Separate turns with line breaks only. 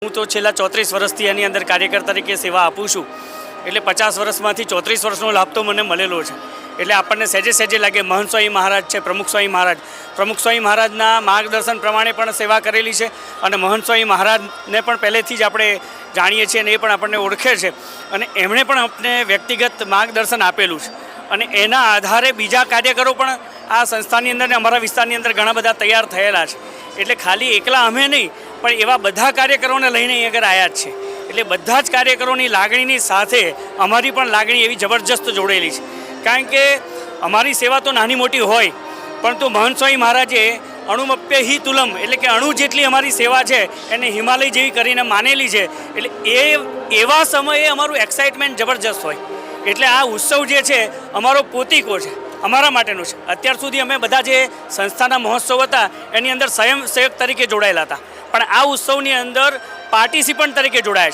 હું તો છેલ્લા 34 વર્ષથી એની અંદર કાર્યકર તરીકે સેવા આપું છું, એટલે 50 વર્ષમાંથી 34 વર્ષનો લાભ તો મને મળેલો છે. એટલે આપણને સહેજે સહેજે લાગે. મહંત સ્વામી મહારાજ છે, પ્રમુખ સ્વામી મહારાજના માર્ગદર્શન પ્રમાણે પણ સેવા કરેલી છે અને મહંત સ્વામી મહારાજને પણ પહેલેથી જ આપણે જાણીએ છીએ અને એ પણ આપણને ઓળખે છે અને એમણે પણ આપણને વ્યક્તિગત માર્ગદર્શન આપેલું છે અને એના આધારે બીજા કાર્યકરો પણ આ સંસ્થાની અંદર ને અમારા વિસ્તારની અંદર ઘણા બધા તૈયાર થયેલા છે. એટલે ખાલી એકલા અમે નહીં પણ એવા બધા કાર્યકરોને લઈને અહીં આગળ આવ્યા જ છે. એટલે બધા જ કાર્યકરોની લાગણીની સાથે અમારી પણ લાગણી એવી જબરજસ્ત જોડેલી છે. કારણ કે અમારી સેવા તો નાની મોટી હોય, પરંતુ મહંત સ્વામી મહારાજે અણુમપ્ય હિ તુલમ એટલે કે અણુ જેટલી અમારી સેવા છે એને હિમાલય જેવી કરીને માનેલી છે. એટલે એવા સમયે અમારું એક્સાઇટમેન્ટ જબરજસ્ત હોય. એટલે આ ઉત્સવ જે છે અમારો પોતીકો છે, અમારા માટેનો છે. અત્યાર સુધી અમે બધા જે સંસ્થાના મહોત્સવ હતા એની અંદર સ્વયંસેવક તરીકે જોડાયેલા હતા, પણ આ ઉત્સવની અંદર પાર્ટિસિપન્ટ તરીકે જોડાયા છે.